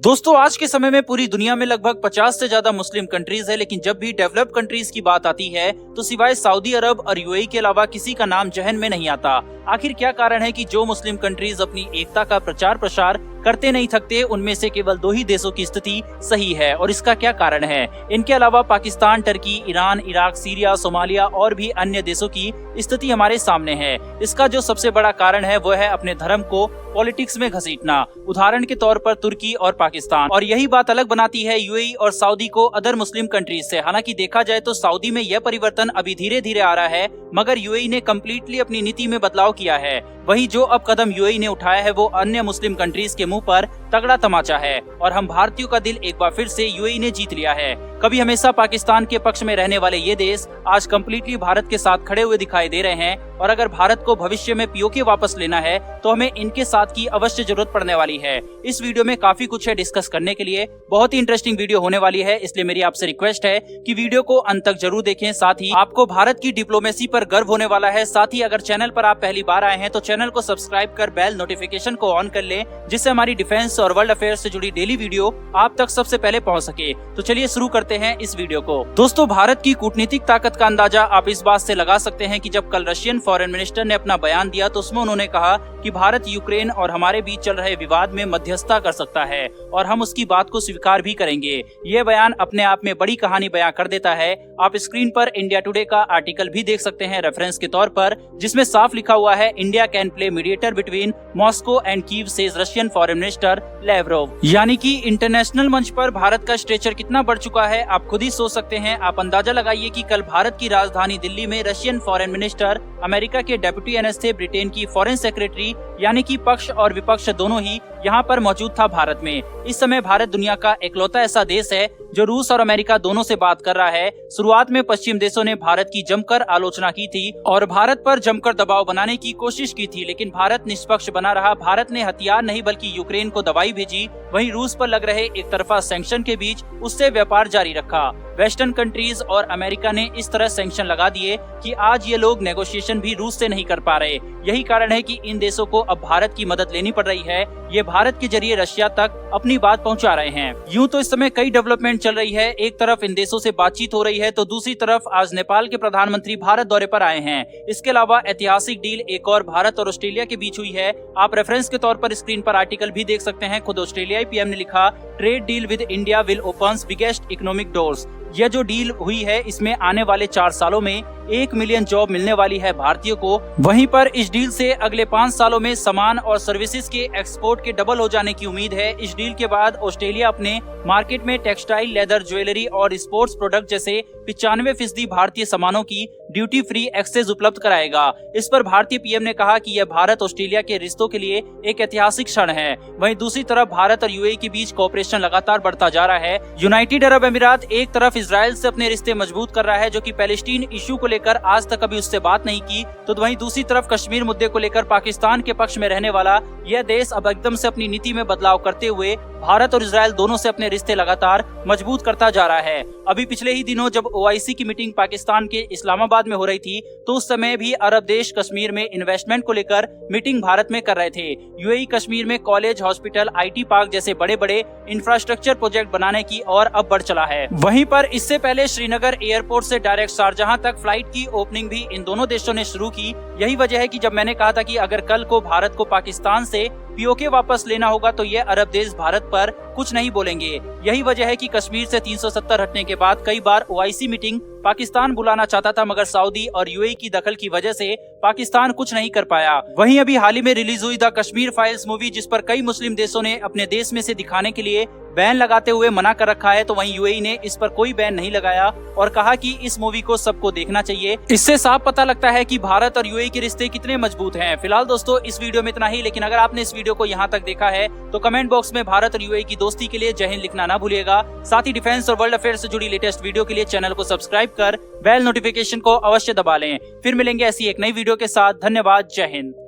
दोस्तों आज के समय में पूरी दुनिया में लगभग 50 से ज्यादा मुस्लिम कंट्रीज है, लेकिन जब भी डेवलप्ड कंट्रीज की बात आती है तो सिवाय सऊदी अरब और यूएई के अलावा किसी का नाम जहन में नहीं आता। आखिर क्या कारण है कि जो मुस्लिम कंट्रीज अपनी एकता का प्रचार प्रसार करते नहीं थकते, उनमें से केवल 2 ही देशों की स्थिति सही है और इसका क्या कारण है? इनके अलावा Pakistan, Turkey, Iran, Iraq, Syria, Somalia और भी अन्य देशों की स्थिति हमारे सामने है। इसका जो सबसे बड़ा कारण है वो है अपने धर्म को पॉलिटिक्स में घसीटना। उदाहरण के तौर पर तुर्की और पाकिस्तान, और यही बात अलग बनाती है यूएई और सऊदी को अदर मुस्लिम कंट्रीज से। हालांकि देखा जाए तो सऊदी में यह परिवर्तन अभी धीरे धीरे आ रहा है, मगर यूएई ने कम्प्लीटली अपनी नीति में बदलाव किया है। वही जो अब कदम यूएई ने उठाया है वो अन्य मुस्लिम कंट्रीज के मुंह पर तगड़ा तमाचा है और हम भारतीयों का दिल एक बार फिर से यूएई ने जीत लिया है। कभी हमेशा पाकिस्तान के पक्ष में रहने वाले ये देश आज कम्प्लीटली भारत के साथ खड़े हुए दिखाई दे रहे हैं, और अगर भारत को भविष्य में पीओके वापस लेना है तो हमें इनके साथ की अवश्य जरूरत पड़ने वाली है। इस वीडियो में काफी कुछ है डिस्कस करने के लिए, बहुत ही इंटरेस्टिंग वीडियो होने वाली है, इसलिए मेरी आपसे रिक्वेस्ट है कि वीडियो को अंत तक जरूर देखें। साथ ही आपको भारत की डिप्लोमेसी पर गर्व होने वाला है। साथ ही अगर चैनल पर आप पहली बार आए हैं तो चैनल को सब्सक्राइब कर बेल नोटिफिकेशन को ऑन कर लें, जिससे हमारी डिफेंस और वर्ल्ड अफेयर्स से जुड़ी डेली वीडियो आप तक सबसे पहले पहुंच सके। तो चलिए शुरू करते हैं इस वीडियो को। दोस्तों भारत की कूटनीतिक ताकत का अंदाजा आप इस बात से लगा सकते हैं कि जब कल रशियन फॉरेन मिनिस्टर ने अपना बयान दिया तो उसमें उन्होंने कहा कि भारत यूक्रेन और हमारे बीच चल रहे विवाद में मध्यस्थता कर सकता है और हम उसकी बात को स्वीकार भी करेंगे। यह बयान अपने आप में बड़ी कहानी बयां कर देता है। आप स्क्रीन पर इंडिया टुडे का आर्टिकल भी देख सकते हैं रेफरेंस के तौर पर, जिसमें साफ लिखा हुआ है India can play mediator between Moscow and Kyiv says Russian foreign minister Lavrov. यानी कि इंटरनेशनल मंच पर भारत का स्टेचर कितना बढ़ चुका है आप खुद ही सोच सकते हैं। आप अंदाजा लगाइए कि कल भारत की राजधानी दिल्ली में रशियन फॉरेन मिनिस्टर, अमेरिका के डेप्यूटी एनएस थे, ब्रिटेन की फॉरेन सेक्रेटरी, यानी कि पक्ष और विपक्ष दोनों ही यहाँ पर मौजूद था भारत में। इस समय भारत दुनिया का इकलौता ऐसा देश है जो रूस और अमेरिका दोनों से बात कर रहा है। शुरुआत में पश्चिम देशों ने भारत की जमकर आलोचना की थी और भारत पर जमकर दबाव बनाने की कोशिश की थी, लेकिन भारत निष्पक्ष बना रहा। भारत ने हथियार नहीं बल्कि यूक्रेन को दवाई भेजी। वहीं रूस पर लग रहे एक तरफा सैंक्शन के बीच उससे व्यापार जारी रखा। वेस्टर्न कंट्रीज और अमेरिका ने इस तरह सैंक्शन लगा दिए कि आज ये लोग नेगोशिएशन भी रूस से नहीं कर पा रहे। यही कारण है कि इन देशों को अब भारत की मदद लेनी पड़ रही है। ये भारत के जरिए रशिया तक अपनी बात पहुंचा रहे हैं। यूं तो इस समय कई डेवलपमेंट चल रही है। एक तरफ इन देशों से बातचीत हो रही है तो दूसरी तरफ आज नेपाल के प्रधानमंत्री भारत दौरे पर आए हैं। इसके अलावा ऐतिहासिक डील एक और भारत और ऑस्ट्रेलिया के बीच हुई है। आप रेफरेंस के तौर पर स्क्रीन पर आर्टिकल भी देख सकते हैं। खुद ऑस्ट्रेलियाई पीएम ने लिखा, trade deal with India will opens biggest economic doors. यह जो डील हुई है इसमें आने वाले 4 सालों में 1 मिलियन जॉब मिलने वाली है भारतीयों को। वहीं पर इस डील से अगले 5 सालों में सामान और सर्विसेज के एक्सपोर्ट के डबल हो जाने की उम्मीद है। इस डील के बाद ऑस्ट्रेलिया अपने मार्केट में टेक्सटाइल, लेदर, ज्वेलरी और स्पोर्ट्स प्रोडक्ट जैसे 95% भारतीय सामानों की ड्यूटी फ्री एक्सेस उपलब्ध कराएगा। इस पर भारतीय पीएम ने कहा कि यह भारत ऑस्ट्रेलिया के रिश्तों के लिए एक ऐतिहासिक क्षण है। वहीं दूसरी तरफ भारत और यूएई के बीच कोऑपरेशन लगातार बढ़ता जा रहा है। यूनाइटेड अरब अमीरात एक तरफ इजराइल से अपने रिश्ते मजबूत कर रहा है, जो कि पैलेस्टीन इश्यू को लेकर आज तक कभी उससे बात नहीं की, तो वहीं दूसरी तरफ कश्मीर मुद्दे को लेकर पाकिस्तान के पक्ष में रहने वाला यह देश अब एकदम से अपनी नीति में बदलाव करते हुए भारत और इजराइल दोनों से अपने रिश्ते लगातार मजबूत करता जा रहा है। अभी पिछले ही दिनों जब ओआईसी की मीटिंग पाकिस्तान के इस्लामाबाद में हो रही थी तो उस समय भी अरब देश कश्मीर में इन्वेस्टमेंट को लेकर मीटिंग भारत में कर रहे थे। यूएई कश्मीर में कॉलेज, हॉस्पिटल, आईटी पार्क जैसे बड़े बड़े इंफ्रास्ट्रक्चर प्रोजेक्ट बनाने की और अब बढ़ चला है। वहीं पर इससे पहले श्रीनगर एयरपोर्ट से डायरेक्ट शारजहां तक फ्लाइट की ओपनिंग भी इन दोनों देशों ने शुरू की। यही वजह है कि जब मैंने कहा था कि अगर कल को भारत को पाकिस्तान से पीओके वापस लेना होगा तो ये अरब देश भारत पर कुछ नहीं बोलेंगे। यही वजह है कि कश्मीर से 370 हटने के बाद कई बार ओआईसी मीटिंग पाकिस्तान बुलाना चाहता था, मगर सऊदी और यूएई की दखल की वजह से पाकिस्तान कुछ नहीं कर पाया। वहीं अभी हाल ही में रिलीज हुई द कश्मीर फाइल्स मूवी, जिस पर कई मुस्लिम देशों ने अपने देश में से दिखाने के लिए बैन लगाते हुए मना कर रखा है, तो वहीं यूएई ने इस पर कोई बैन नहीं लगाया और कहा कि इस मूवी को सबको देखना चाहिए। इससे साफ पता लगता है कि भारत और यूएई के रिश्ते कितने मजबूत हैं। फिलहाल दोस्तों इस वीडियो में इतना ही, लेकिन अगर आपने इस वीडियो को यहाँ तक देखा है तो कमेंट बॉक्स में भारत और यूएई की दोस्ती के लिए जय हिंद लिखना ना भूलिएगा। साथ ही डिफेंस और वर्ल्ड अफेयर से जुड़ी लेटेस्ट वीडियो के लिए चैनल को सब्सक्राइब कर बेल नोटिफिकेशन को अवश्य दबा लें। फिर मिलेंगे ऐसी एक नई वीडियो के साथ। धन्यवाद, जय हिंद।